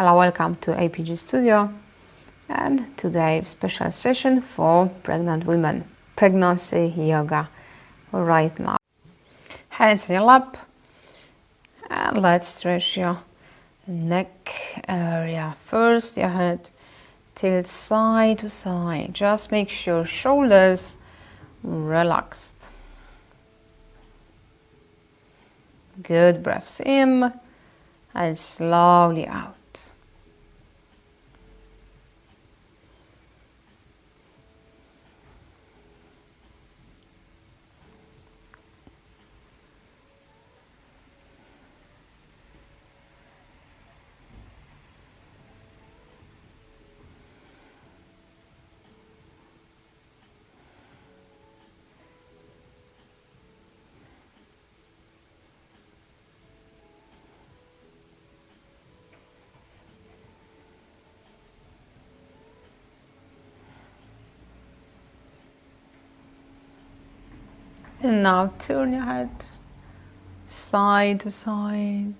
Hello, welcome to APG Studio, and today special session for pregnant women, pregnancy yoga right now. Hands in your lap, and let's stretch your neck area. First your head tilt side to side, just make sure shoulders relaxed. Good, breaths in and slowly out. And now turn your head side to side.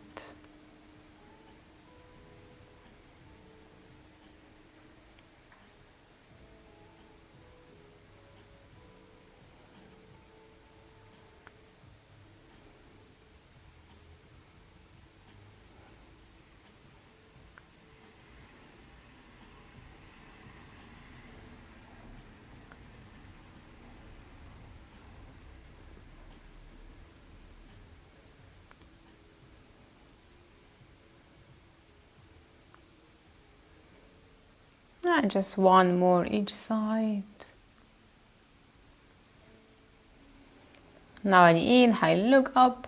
And just one more each side. Now an inhale, look up,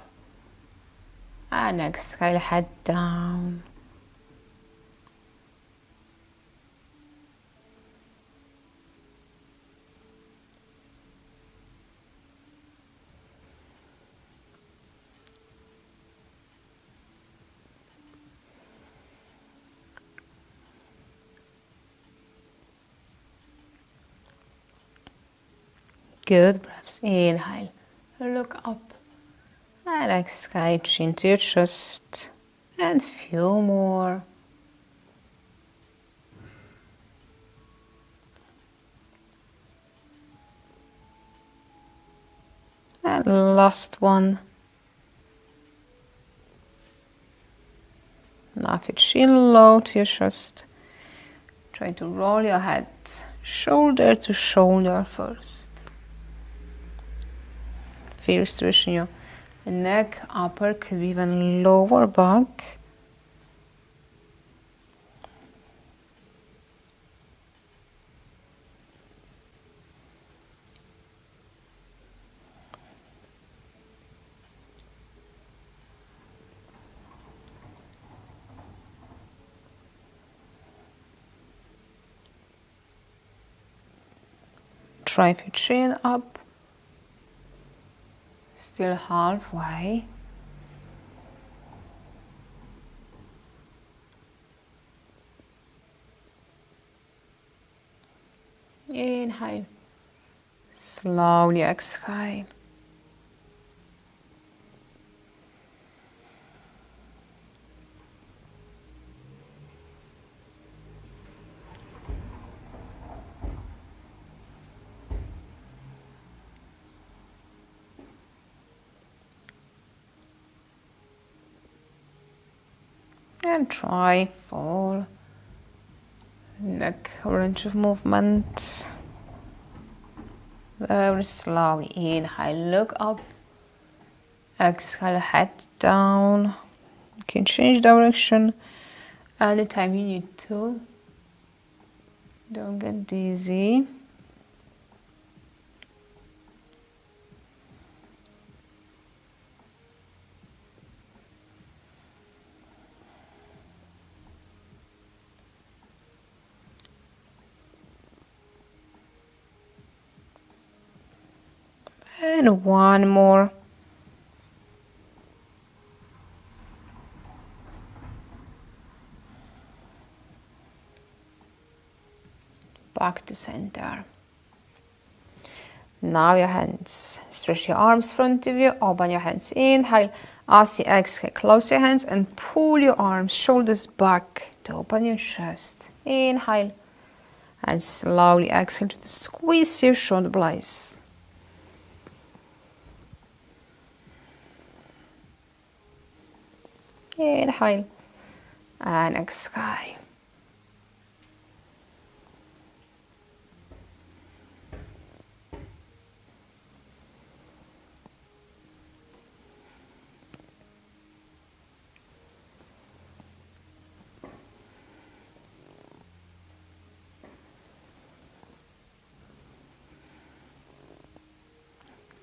and exhale, head down. Good, breaths, inhale, look up, and exhale, chin to your chest, and few more. And last one. Now if you chin low to your chest, try to roll your head shoulder to shoulder first. Feel stretching your neck, upper, could be even lower back. Try your chin up. Still halfway. Inhale. Slowly exhale. And try full neck range of movement. Very slowly. Inhale, look up. Exhale, head down. You can change direction anytime you need to. Don't get dizzy. And one more. Back to center. Now your hands, stretch your arms front of you, open your hands, inhale, As you exhale, close your hands and pull your arms, shoulders back to open your chest. Inhale. And slowly exhale to squeeze your shoulder blades. Inhale. And exhale.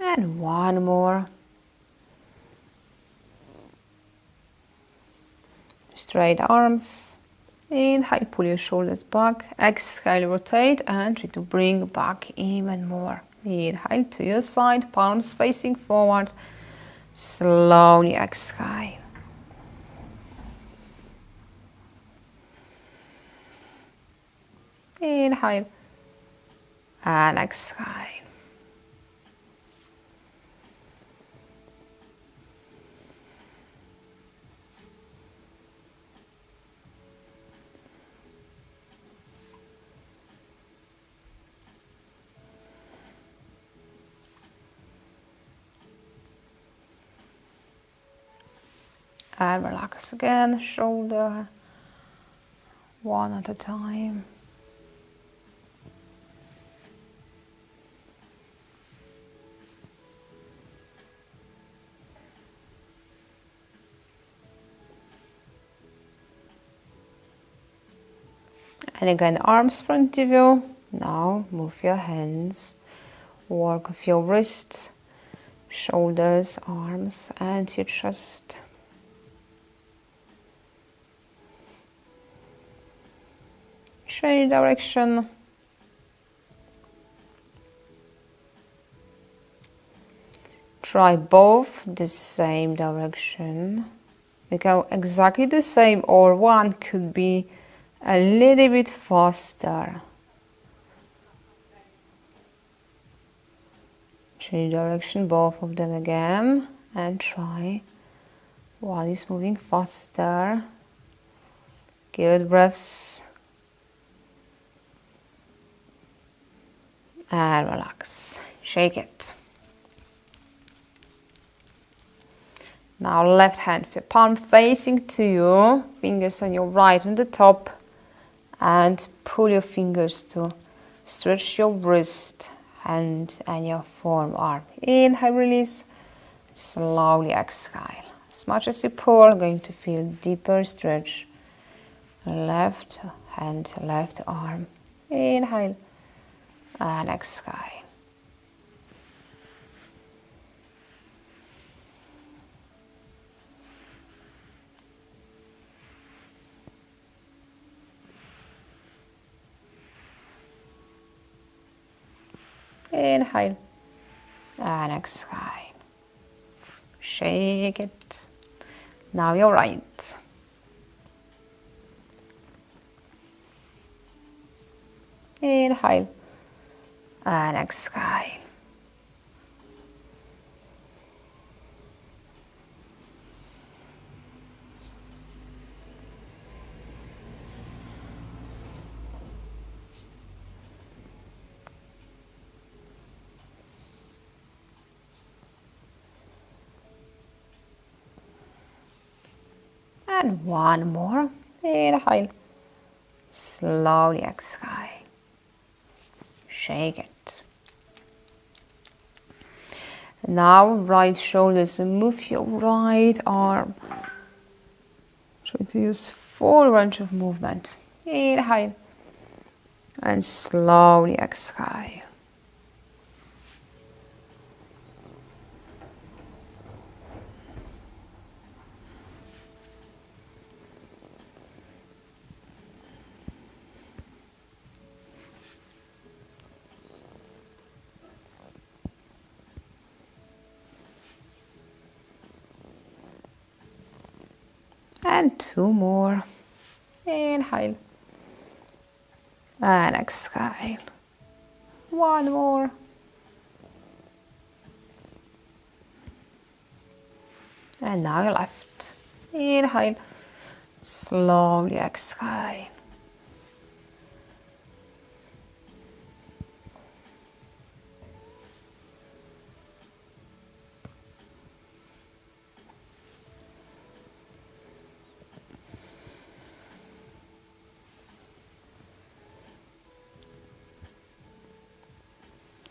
And one more. Straight arms. Inhale, pull your shoulders back. Exhale, rotate and try to bring back even more. Inhale to your side, palms facing forward. Slowly exhale. Inhale and exhale. And relax again, shoulder, one at a time. And again, arms front of you. Now move your hands, work with your wrists, shoulders, arms, and your chest. Change direction. Try both the same direction. They go exactly the same, or one could be a little bit faster. Change direction, both of them again, and try. One is moving faster. Good breaths. And relax. Shake it. Now left hand, palm facing to you, fingers on your right on the top, and pull your fingers to stretch your wrist, hand and your forearm. Inhale, release, slowly exhale. As much as you pull, going to feel deeper stretch. Left hand, left arm. Inhale and exhale. Inhale and exhale. Shake it. Now your right. Inhale and exhale. And one more. Inhale. Slowly exhale. Shake it. Now right shoulders and move your right arm. Try to use full range of movement. Inhale. And slowly exhale. And two more. Inhale. And exhale. One more. And now your left. Inhale. Slowly exhale.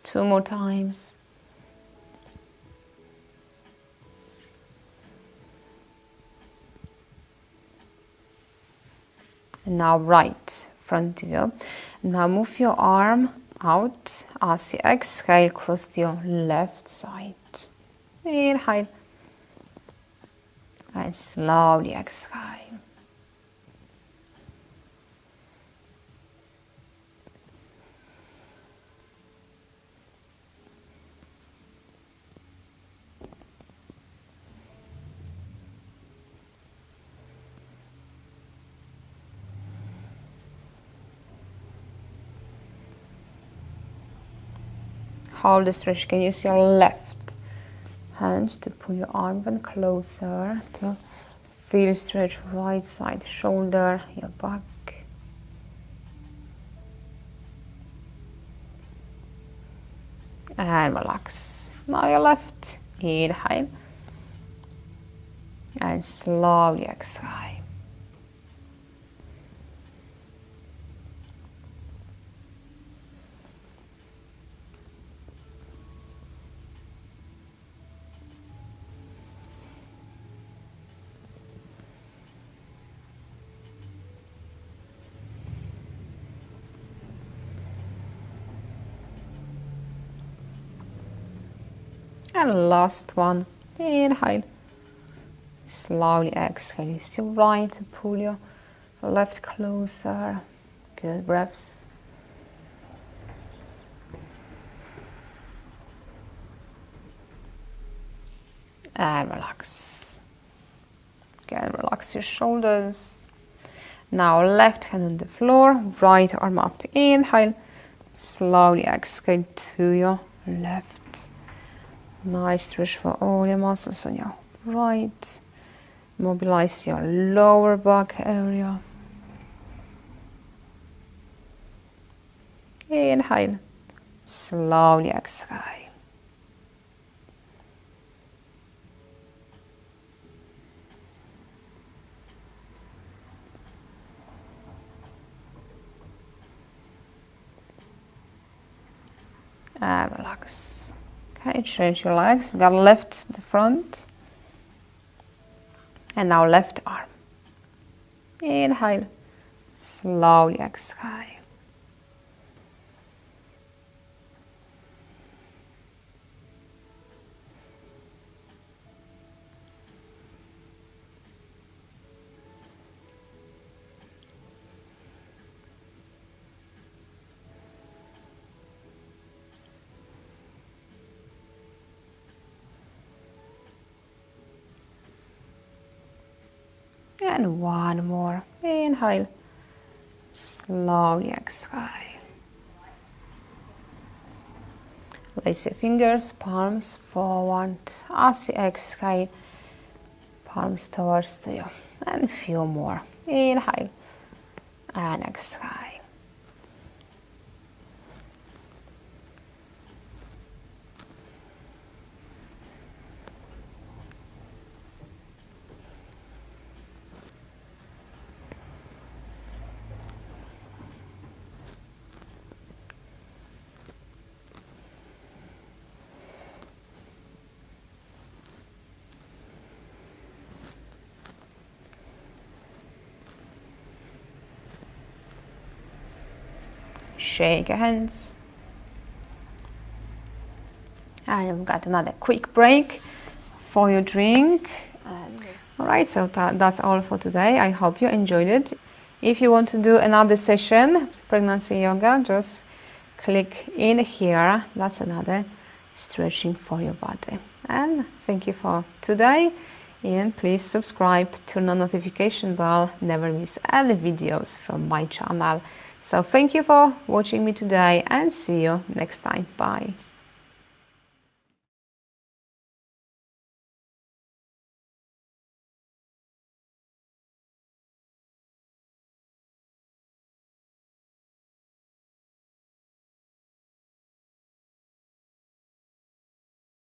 Two more times. And now right front view. Now move your arm out as you exhale, cross to your left side. Inhale. And slowly exhale. Hold the stretch. Can you use your left hand to pull your arm even closer to feel stretch right side shoulder, your back. And relax. Now your left. Inhale. And slowly exhale. And last one. Inhale. Slowly exhale. You still right to pull your left closer. Good breaths. And relax. Again, relax your shoulders. Now left hand on the floor, right arm up. Inhale. Slowly exhale to your left. Nice stretch for all your muscles on your right. Mobilize your lower back area. Inhale. Slowly exhale. And relax. Okay, change your legs. We got left the front. And now left arm. Inhale. Slowly exhale. And one more. Inhale. Slowly exhale. Place your fingers, palms forward. As you exhale, palms towards you. And a few more. Inhale. And exhale. Shake your hands. And you've got another quick break for your drink. Alright, so that's all for today. I hope you enjoyed it. If you want to do another session, pregnancy yoga, just click in here. That's another stretching for your body. And thank you for today. And please subscribe, turn on notification bell, never miss any videos from my channel. So thank you for watching me today and see you next time. Bye.